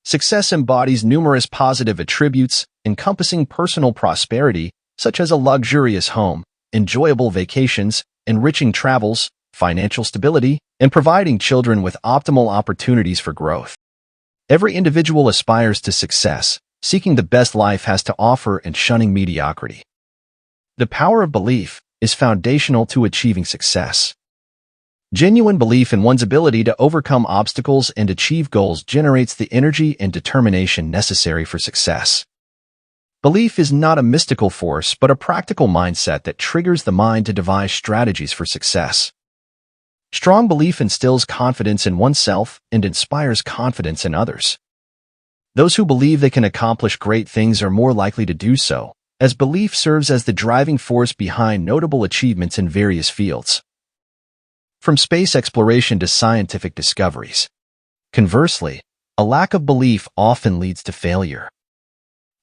Success embodies numerous positive attributes encompassing personal prosperity, such as a luxurious home, enjoyable vacations, enriching travels, financial stability, and providing children with optimal opportunities for growth. Every individual aspires to success, seeking the best life has to offer and shunning mediocrity. The power of belief is foundational to achieving success. Genuine belief in one's ability to overcome obstacles and achieve goals generates the energy and determination necessary for success. Belief is not a mystical force, but a practical mindset that triggers the mind to devise strategies for success. Strong belief instills confidence in oneself and inspires confidence in others. Those who believe they can accomplish great things are more likely to do so, as belief serves as the driving force behind notable achievements in various fields, from space exploration to scientific discoveries. Conversely, a lack of belief often leads to failure.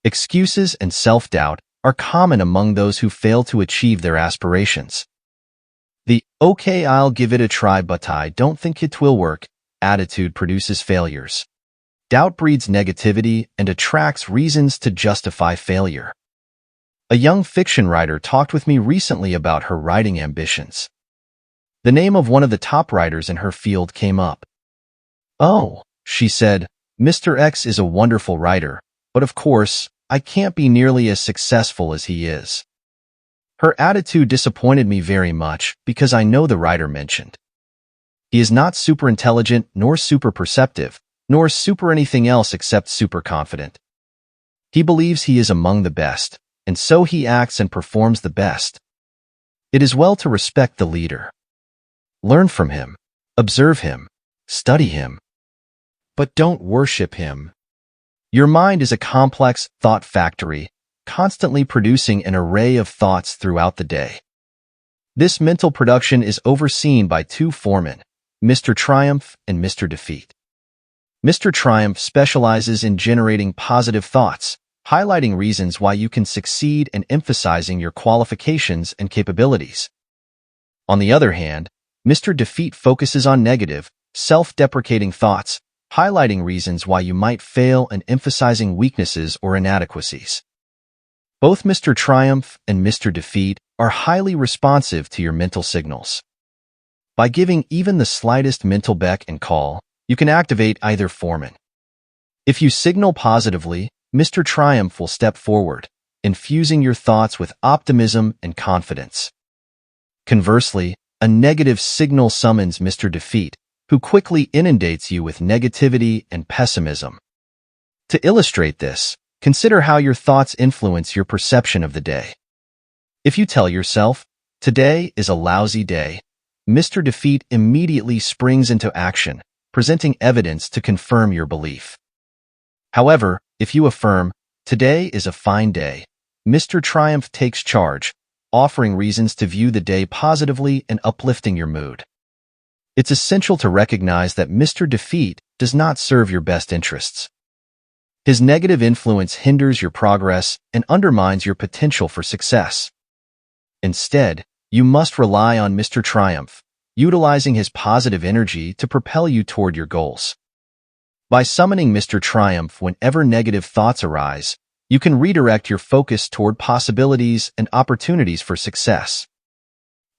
Excuses and self-doubt are common among those who fail to achieve their aspirations. The "okay, I'll give it a try but I don't think it will work" attitude produces failures. Doubt breeds negativity and attracts reasons to justify failure. A young fiction writer talked with me recently about her writing ambitions. The name of one of the top writers in her field came up. "Oh," she said, "Mr. X is a wonderful writer, but of course, I can't be nearly as successful as he is." Her attitude disappointed me very much because I know the writer mentioned. He is not super intelligent, nor super perceptive, nor super anything else except super confident. He believes he is among the best, and so he acts and performs the best. It is well to respect the leader. Learn from him, observe him, study him, but don't worship him. Your mind is a complex thought factory, constantly producing an array of thoughts throughout the day. This mental production is overseen by two foremen, Mr. Triumph and Mr. Defeat. Mr. Triumph specializes in generating positive thoughts, highlighting reasons why you can succeed and emphasizing your qualifications and capabilities. On the other hand, Mr. Defeat focuses on negative, self-deprecating thoughts, highlighting reasons why you might fail and emphasizing weaknesses or inadequacies. Both Mr. Triumph and Mr. Defeat are highly responsive to your mental signals. By giving even the slightest mental beck and call, you can activate either foreman. If you signal positively, Mr. Triumph will step forward, infusing your thoughts with optimism and confidence. Conversely, a negative signal summons Mr. Defeat, who quickly inundates you with negativity and pessimism. To illustrate this, consider how your thoughts influence your perception of the day. If you tell yourself, "Today is a lousy day," Mr. Defeat immediately springs into action, presenting evidence to confirm your belief. However, if you affirm, "Today is a fine day," Mr. Triumph takes charge, offering reasons to view the day positively and uplifting your mood. It's essential to recognize that Mr. Defeat does not serve your best interests. His negative influence hinders your progress and undermines your potential for success. Instead, you must rely on Mr. Triumph, utilizing his positive energy to propel you toward your goals. By summoning Mr. Triumph whenever negative thoughts arise, you can redirect your focus toward possibilities and opportunities for success.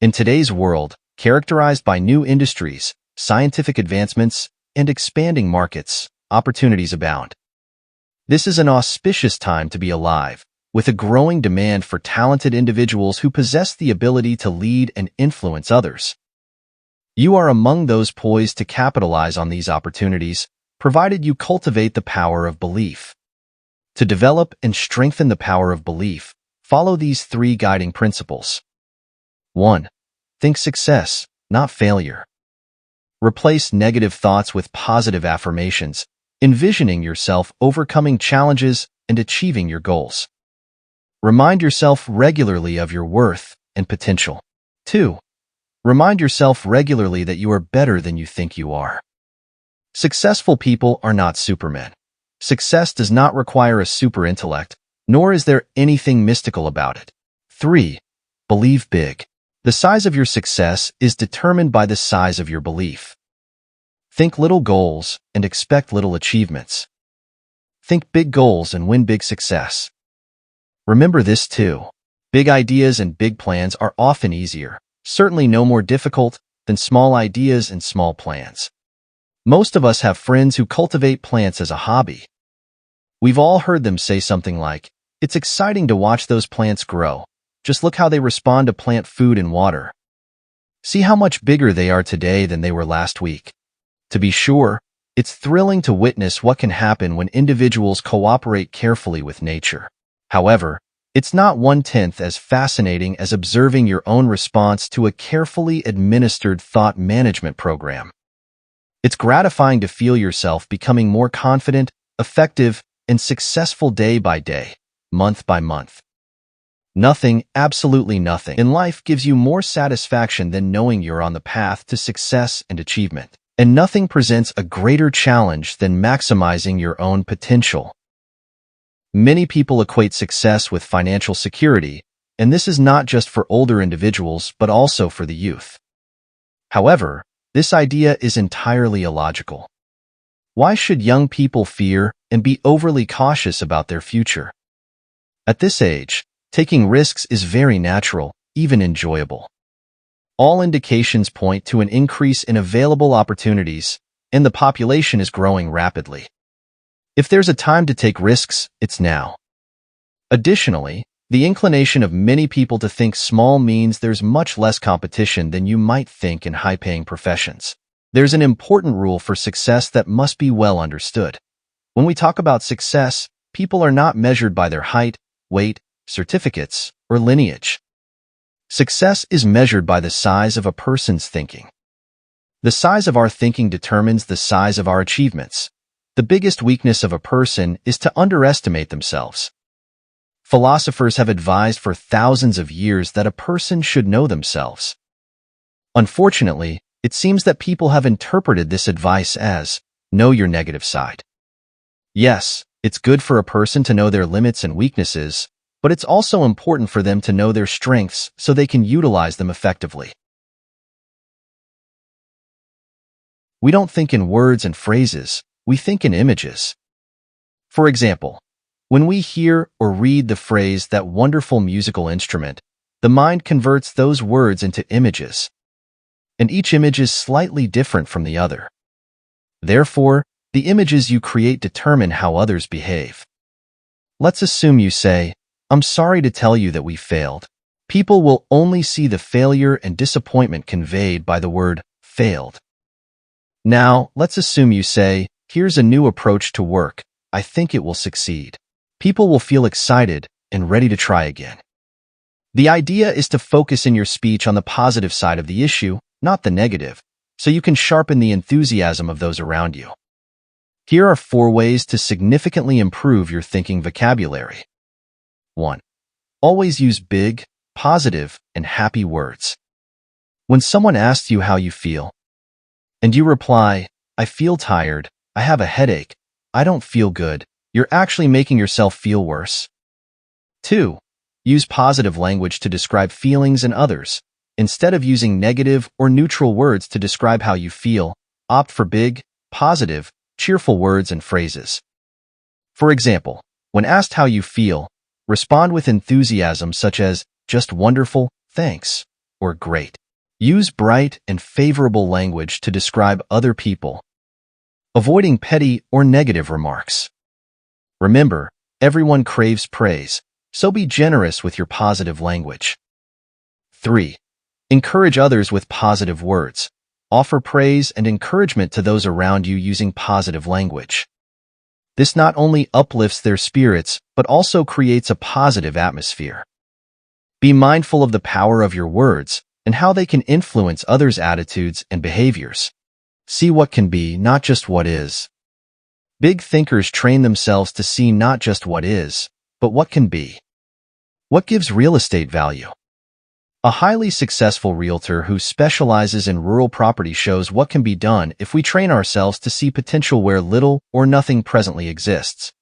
In today's world, characterized by new industries, scientific advancements, and expanding markets, opportunities abound. This is an auspicious time to be alive, with a growing demand for talented individuals who possess the ability to lead and influence others. You are among those poised to capitalize on these opportunities, provided you cultivate the power of belief. To develop and strengthen the power of belief, follow these three guiding principles. 1. Think success, not failure. Replace negative thoughts with positive affirmations, envisioning yourself overcoming challenges and achieving your goals. Remind yourself regularly of your worth and potential. 2. Remind yourself regularly that you are better than you think you are. Successful people are not supermen. Success does not require a super intellect, nor is there anything mystical about it. 3. Believe big. The size of your success is determined by the size of your belief. Think little goals and expect little achievements. Think big goals and win big success. Remember this too. Big ideas and big plans are often easier, certainly no more difficult, than small ideas and small plans. Most of us have friends who cultivate plants as a hobby. We've all heard them say something like, "It's exciting to watch those plants grow. Just look how they respond to plant food and water. See how much bigger they are today than they were last week." To be sure, it's thrilling to witness what can happen when individuals cooperate carefully with nature. However, it's not one-tenth as fascinating as observing your own response to a carefully administered thought management program. It's gratifying to feel yourself becoming more confident, effective, and successful day by day, month by month. Nothing, absolutely nothing, in life gives you more satisfaction than knowing you're on the path to success and achievement. And nothing presents a greater challenge than maximizing your own potential. Many people equate success with financial security, and this is not just for older individuals, but also for the youth. However, this idea is entirely illogical. Why should young people fear and be overly cautious about their future? At this age, taking risks is very natural, even enjoyable. All indications point to an increase in available opportunities, and the population is growing rapidly. If there's a time to take risks, it's now. Additionally, the inclination of many people to think small means there's much less competition than you might think in high-paying professions. There's an important rule for success that must be well understood. When we talk about success, people are not measured by their height, weight, certificates, or lineage. Success is measured by the size of a person's thinking. The size of our thinking determines the size of our achievements. The biggest weakness of a person is to underestimate themselves. Philosophers have advised for thousands of years that a person should know themselves. Unfortunately, it seems that people have interpreted this advice as, know your negative side. Yes, it's good for a person to know their limits and weaknesses, but it's also important for them to know their strengths so they can utilize them effectively. We don't think in words and phrases, we think in images. For example, when we hear or read the phrase "that wonderful musical instrument," the mind converts those words into images. And each image is slightly different from the other. Therefore, the images you create determine how others behave. Let's assume you say, "I'm sorry to tell you that we failed." People will only see the failure and disappointment conveyed by the word failed. Now, let's assume you say, "Here's a new approach to work. I think it will succeed." People will feel excited and ready to try again. The idea is to focus in your speech on the positive side of the issue, not the negative, so you can sharpen the enthusiasm of those around you. Here are 4 ways to significantly improve your thinking vocabulary. 1. Always use big, positive, and happy words. When someone asks you how you feel, and you reply, "I feel tired, I have a headache, I don't feel good," you're actually making yourself feel worse. 2. Use positive language to describe feelings in others. Instead of using negative or neutral words to describe how you feel, opt for big, positive, cheerful words and phrases. For example, when asked how you feel, respond with enthusiasm such as, "Just wonderful, thanks," or "Great." Use bright and favorable language to describe other people, avoiding petty or negative remarks. Remember, everyone craves praise, so be generous with your positive language. 3. Encourage others with positive words. Offer praise and encouragement to those around you using positive language. This not only uplifts their spirits, but also creates a positive atmosphere. Be mindful of the power of your words and how they can influence others' attitudes and behaviors. See what can be, not just what is. Big thinkers train themselves to see not just what is, but what can be. What gives real estate value? A highly successful realtor who specializes in rural property shows what can be done if we train ourselves to see potential where little or nothing presently exists.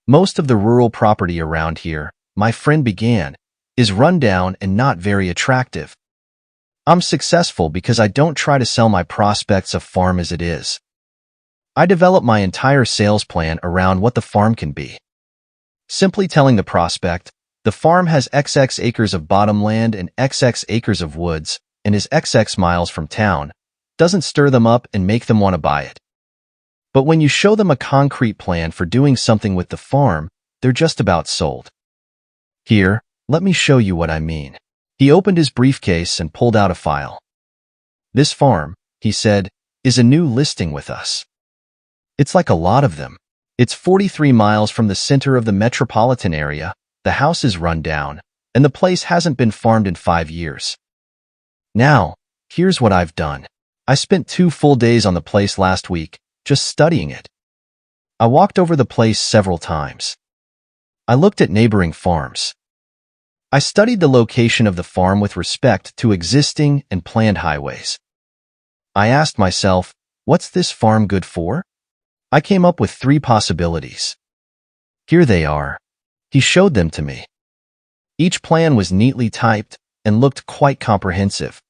Most of the rural property around here, my friend began, is run down and not very attractive. I'm successful because I don't try to sell my prospects a farm as it is. I developed my entire sales plan around what the farm can be. Simply telling the prospect, the farm has XX acres of bottomland and XX acres of woods and is XX miles from town, doesn't stir them up and make them want to buy it. But when you show them a concrete plan for doing something with the farm, they're just about sold. Here, let me show you what I mean. He opened his briefcase and pulled out a file. This farm, he said, is a new listing with us. It's like a lot of them. It's 43 miles from the center of the metropolitan area, the house is run down, and the place hasn't been farmed in 5 years. Now, here's what I've done. I spent 2 full days on the place last week, just studying it. I walked over the place several times. I looked at neighboring farms. I studied the location of the farm with respect to existing and planned highways. I asked myself, what's this farm good for? I came up with 3 possibilities. Here they are. He showed them to me. Each plan was neatly typed and looked quite comprehensive.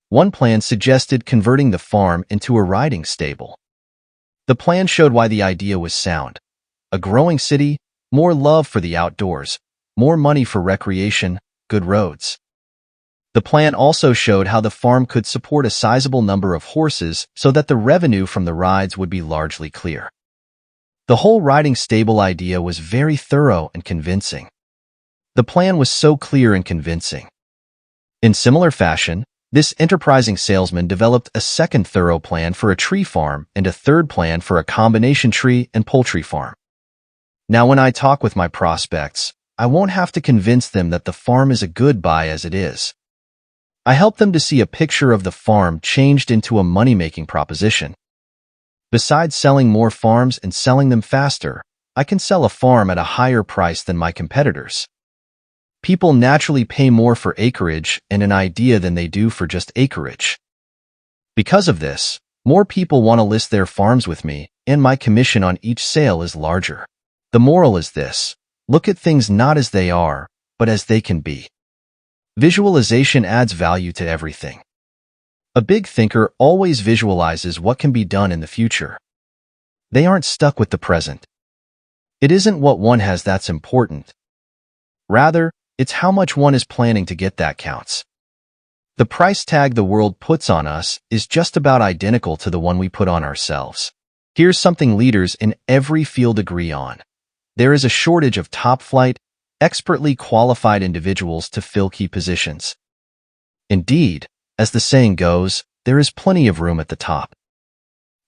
One plan suggested converting the farm into a riding stable. The plan showed why the idea was sound. A growing city, more love for the outdoors, more money for recreation, good roads. The plan also showed how the farm could support a sizable number of horses so that the revenue from the rides would be largely clear. The whole riding stable idea was very thorough and convincing. The plan was so clear and convincing. In similar fashion, this enterprising salesman developed a second thorough plan for a tree farm and a third plan for a combination tree and poultry farm. Now, when I talk with my prospects, I won't have to convince them that the farm is a good buy as it is. I help them to see a picture of the farm changed into a money-making proposition. Besides selling more farms and selling them faster, I can sell a farm at a higher price than my competitors. People naturally pay more for acreage and an idea than they do for just acreage. Because of this, more people want to list their farms with me, and my commission on each sale is larger. The moral is this: look at things not as they are, but as they can be. Visualization adds value to everything. A big thinker always visualizes what can be done in the future. They aren't stuck with the present. It isn't what one has that's important. Rather, it's how much one is planning to get that counts. The price tag the world puts on us is just about identical to the one we put on ourselves. Here's something leaders in every field agree on. There is a shortage of top-flight, expertly qualified individuals to fill key positions. Indeed, as the saying goes, there is plenty of room at the top.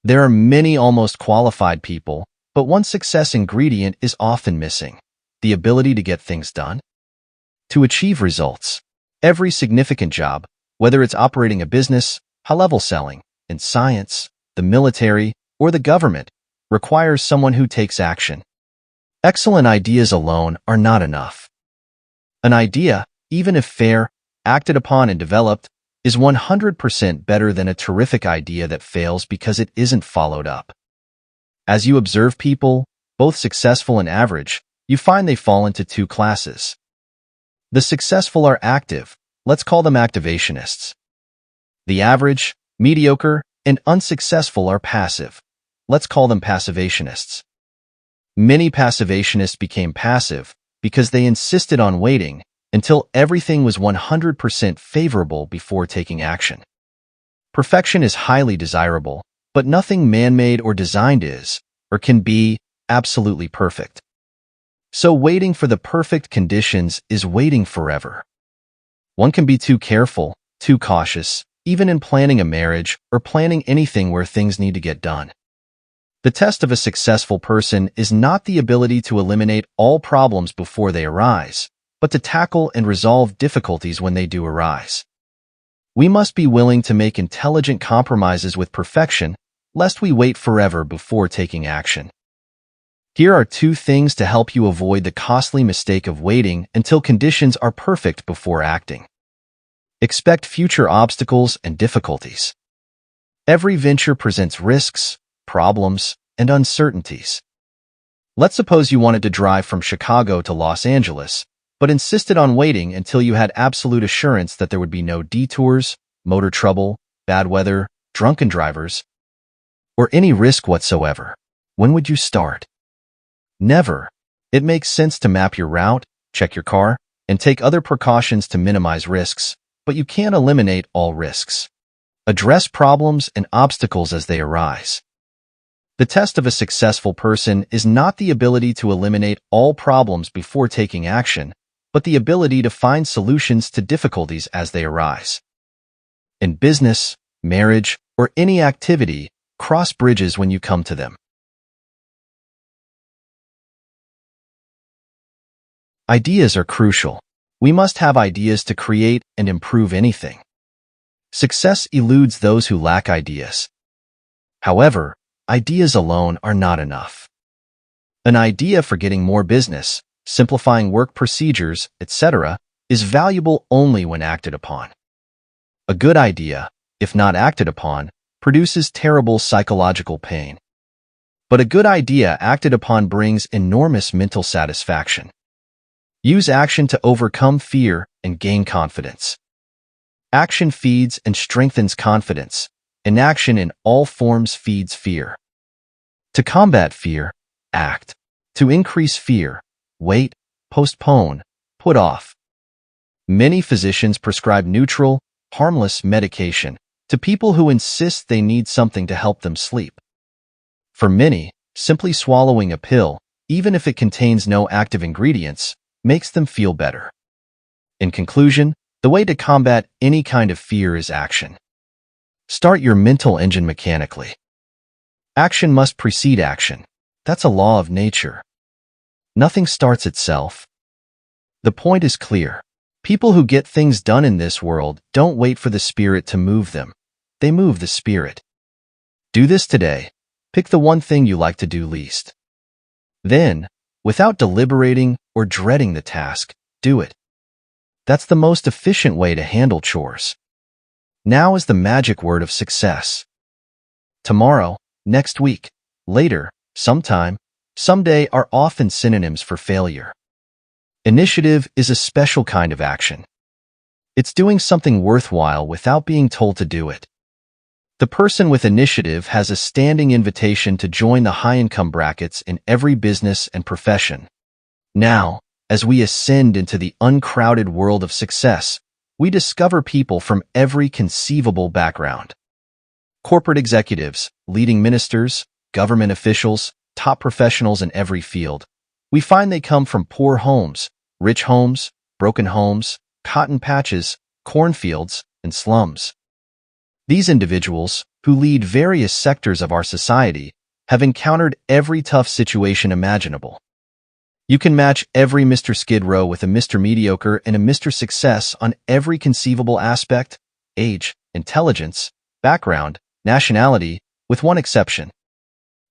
There are many almost qualified people, but one success ingredient is often missing: the ability to get things done. To achieve results, every significant job, whether it's operating a business, high-level selling, in science, the military, or the government, requires someone who takes action. Excellent ideas alone are not enough. An idea, even if fair, acted upon and developed, is 100% better than a terrific idea that fails because it isn't followed up. As you observe people, both successful and average, you find they fall into 2 classes. The successful are active, let's call them activationists. The average, mediocre, and unsuccessful are passive, let's call them passivationists. Many passivationists became passive because they insisted on waiting until everything was 100% favorable before taking action. Perfection is highly desirable, but nothing man-made or designed is, or can be, absolutely perfect. So waiting for the perfect conditions is waiting forever. One can be too careful, too cautious, even in planning a marriage or planning anything where things need to get done. The test of a successful person is not the ability to eliminate all problems before they arise, but to tackle and resolve difficulties when they do arise. We must be willing to make intelligent compromises with perfection, lest we wait forever before taking action. Here are 2 things to help you avoid the costly mistake of waiting until conditions are perfect before acting. Expect future obstacles and difficulties. Every venture presents risks, problems, and uncertainties. Let's suppose you wanted to drive from Chicago to Los Angeles, but insisted on waiting until you had absolute assurance that there would be no detours, motor trouble, bad weather, drunken drivers. or any risk whatsoever, when would you start? Never. It makes sense to map your route, check your car, and take other precautions to minimize risks, but you can't eliminate all risks. Address problems and obstacles as they arise. The test of a successful person is not the ability to eliminate all problems before taking action, but the ability to find solutions to difficulties as they arise. In business, marriage, or any activity, cross bridges when you come to them. Ideas are crucial. We must have ideas to create and improve anything. Success eludes those who lack ideas. However, ideas alone are not enough. An idea for getting more business, simplifying work procedures, etc., is valuable only when acted upon. A good idea, if not acted upon, produces terrible psychological pain. But a good idea acted upon brings enormous mental satisfaction. Use action to overcome fear and gain confidence. Action feeds and strengthens confidence. Inaction in all forms feeds fear. To combat fear, act. To increase fear, wait, postpone, put off. Many physicians prescribe neutral, harmless medication to people who insist they need something to help them sleep. For many, simply swallowing a pill, even if it contains no active ingredients, makes them feel better. In conclusion, the way to combat any kind of fear is action. Start your mental engine mechanically. Action must precede action. That's a law of nature. Nothing starts itself. The point is clear. People who get things done in this world don't wait for the spirit to move them. They move the spirit. Do this today. Pick the one thing you like to do least. Then, without deliberating or dreading the task, do it. That's the most efficient way to handle chores. Now is the magic word of success. Tomorrow, next week, later, sometime, someday are often synonyms for failure. Initiative is a special kind of action. It's doing something worthwhile without being told to do it. The person with initiative has a standing invitation to join the high-income brackets in every business and profession. Now, as we ascend into the uncrowded world of success, we discover people from every conceivable background. Corporate executives, leading ministers, government officials, top professionals in every field. We find they come from poor homes, rich homes, broken homes, cotton patches, cornfields, and slums. These individuals, who lead various sectors of our society, have encountered every tough situation imaginable. You can match every Mr. Skid Row with a Mr. Mediocre and a Mr. Success on every conceivable aspect: age, intelligence, background, nationality, with one exception.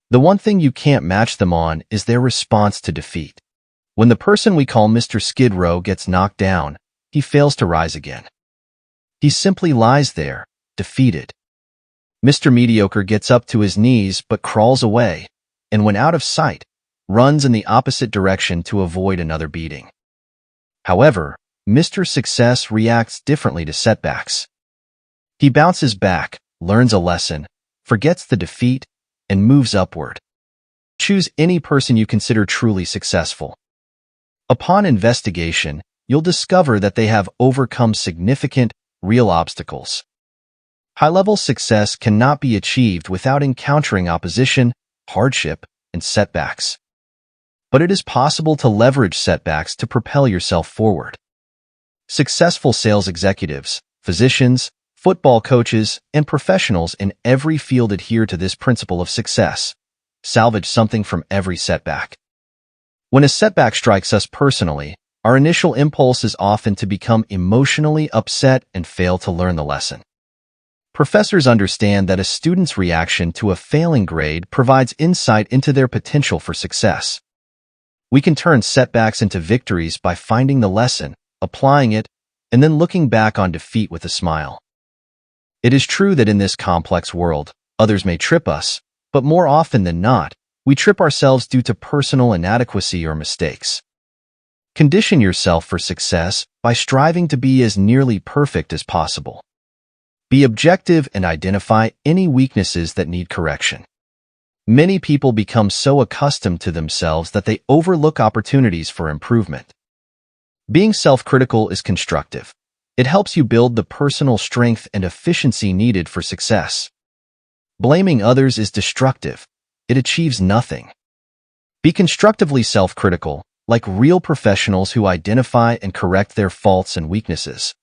The one thing you can't match them on is their response to defeat. When the person we call Mr. Skid Row gets knocked down, he fails to rise again. He simply lies there, defeated. Mr. Mediocre gets up to his knees but crawls away, and when out of sight, runs in the opposite direction to avoid another beating. However, Mr. Success reacts differently to setbacks. He bounces back, learns a lesson, forgets the defeat, and moves upward. Choose any person you consider truly successful. Upon investigation, you'll discover that they have overcome significant, real obstacles. High-level success cannot be achieved without encountering opposition, hardship, and setbacks. But it is possible to leverage setbacks to propel yourself forward. Successful sales executives, physicians, football coaches, and professionals in every field adhere to this principle of success. Salvage something from every setback. When a setback strikes us personally, our initial impulse is often to become emotionally upset and fail to learn the lesson. Professors understand that a student's reaction to a failing grade provides insight into their potential for success. We can turn setbacks into victories by finding the lesson, applying it, and then looking back on defeat with a smile. It is true that in this complex world, others may trip us, but more often than not, we trip ourselves due to personal inadequacy or mistakes. Condition yourself for success by striving to be as nearly perfect as possible. Be objective and identify any weaknesses that need correction. Many people become so accustomed to themselves that they overlook opportunities for improvement. Being self-critical is constructive. It helps you build the personal strength and efficiency needed for success. Blaming others is destructive. It achieves nothing. Be constructively self-critical, like real professionals who identify and correct their faults and weaknesses.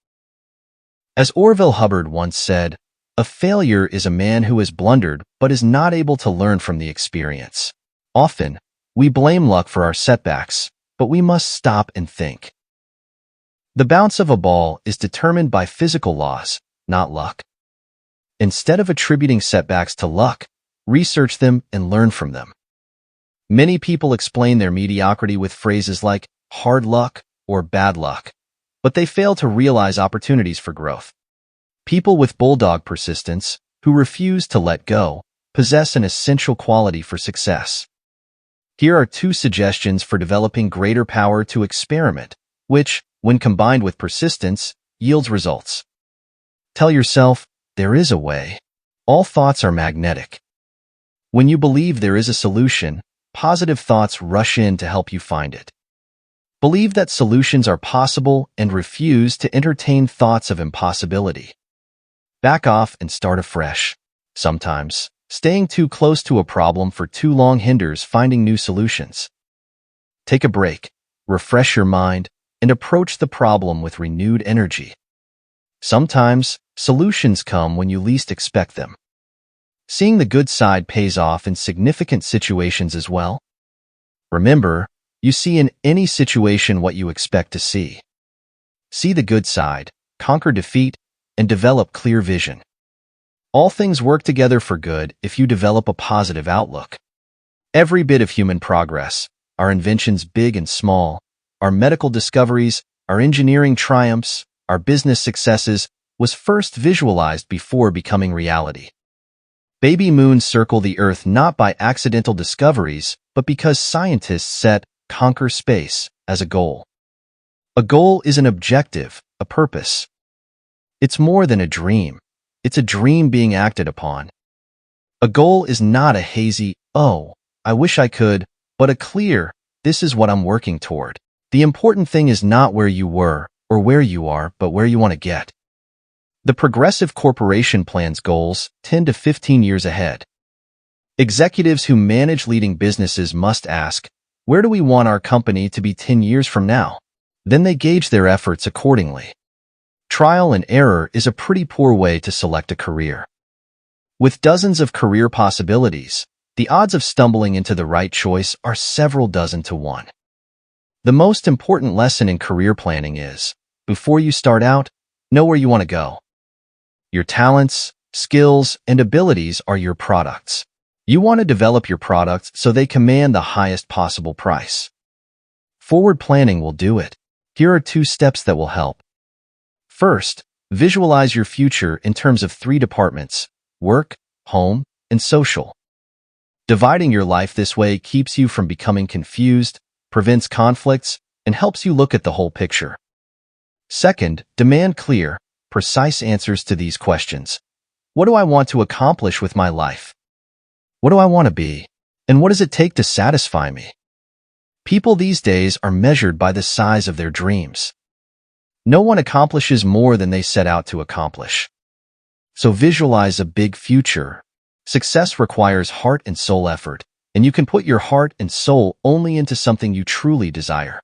As Orville Hubbard once said, "A failure is a man who has blundered but is not able to learn from the experience." Often, we blame luck for our setbacks, but we must stop and think. The bounce of a ball is determined by physical laws, not luck. Instead of attributing setbacks to luck, research them and learn from them. Many people explain their mediocrity with phrases like hard luck or bad luck, but they fail to realize opportunities for growth. People with bulldog persistence, who refuse to let go, possess an essential quality for success. Here are 2 suggestions for developing greater power to experiment, which, when combined with persistence, yields results. Tell yourself, there is a way. All thoughts are magnetic. When you believe there is a solution, positive thoughts rush in to help you find it. Believe that solutions are possible and refuse to entertain thoughts of impossibility. Back off and start afresh. Sometimes, staying too close to a problem for too long hinders finding new solutions. Take a break, refresh your mind, and approach the problem with renewed energy. Sometimes, solutions come when you least expect them. Seeing the good side pays off in significant situations as well. Remember, you see in any situation what you expect to see. See the good side, conquer defeat, and develop clear vision. All things work together for good if you develop a positive outlook. Every bit of human progress, our inventions big and small, our medical discoveries, our engineering triumphs, our business successes, was first visualized before becoming reality. Baby moons circle the Earth not by accidental discoveries, but because scientists set "conquer space" as a goal. A goal is an objective, a purpose. It's more than a dream. It's a dream being acted upon. A goal is not a hazy, "Oh, I wish I could," but a clear, "This is what I'm working toward." The important thing is not where you were or where you are, but where you want to get. The Progressive Corporation plans goals 10 to 15 years ahead. Executives who manage leading businesses must ask, where do we want our company to be 10 years from now? Then they gauge their efforts accordingly. Trial and error is a pretty poor way to select a career. With dozens of career possibilities, the odds of stumbling into the right choice are several dozen to 1. The most important lesson in career planning is, before you start out, know where you want to go. Your talents, skills, and abilities are your products. You want to develop your products so they command the highest possible price. Forward planning will do it. Here are 2 steps that will help. First, visualize your future in terms of 3 departments: work, home, and social. Dividing your life this way keeps you from becoming confused, prevents conflicts, and helps you look at the whole picture. Second, demand clear, precise answers to these questions. What do I want to accomplish with my life? What do I want to be? And what does it take to satisfy me? People these days are measured by the size of their dreams. No one accomplishes more than they set out to accomplish. So visualize a big future. Success requires heart and soul effort, and you can put your heart and soul only into something you truly desire.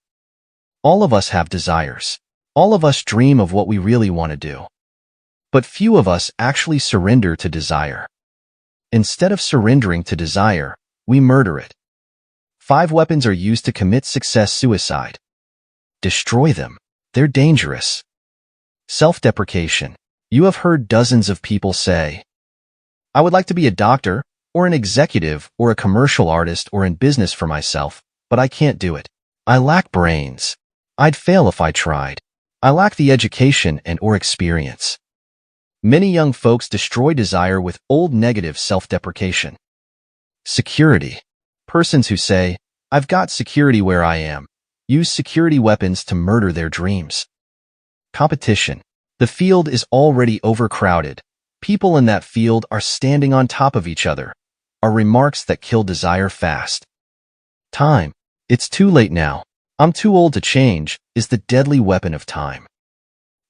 All of us have desires. All of us dream of what we really want to do. But few of us actually surrender to desire. Instead of surrendering to desire, we murder it. 5 weapons are used to commit suicide. Destroy them. They're dangerous. Self-deprecation. You have heard dozens of people say, "I would like to be a doctor, or an executive, or a commercial artist, or in business for myself, but I can't do it. I lack brains. I'd fail if I tried. I lack the education and/or experience." Many young folks destroy desire with old negative self-deprecation. Security. Persons who say, "I've got security where I am," use security weapons to murder their dreams. Competition. The field is already overcrowded. People in that field are standing on top of each other. are remarks that kill desire fast. Time. It's too late now. I'm too old to change is the deadly weapon of time.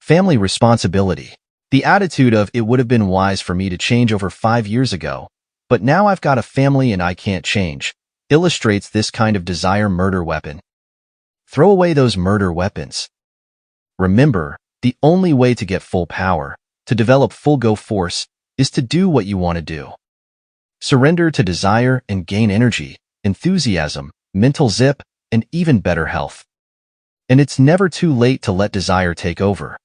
Family responsibility. The attitude of it would have been wise for me to change over 5 years ago, but now I've got a family and I can't change, illustrates this kind of desire murder weapon. Throw away those murder weapons. Remember, the only way to get full power, to develop full go force, is to do what you want to do. Surrender to desire and gain energy, enthusiasm, mental zip, and even better health. And it's never too late to let desire take over.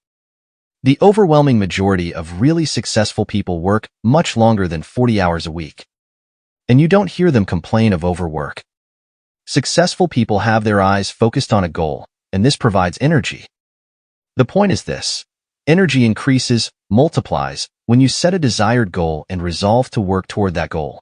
The overwhelming majority of really successful people work much longer than 40 hours a week. And you don't hear them complain of overwork. Successful people have their eyes focused on a goal, and this provides energy. The point is this: energy increases, multiplies, when you set a desired goal and resolve to work toward that goal.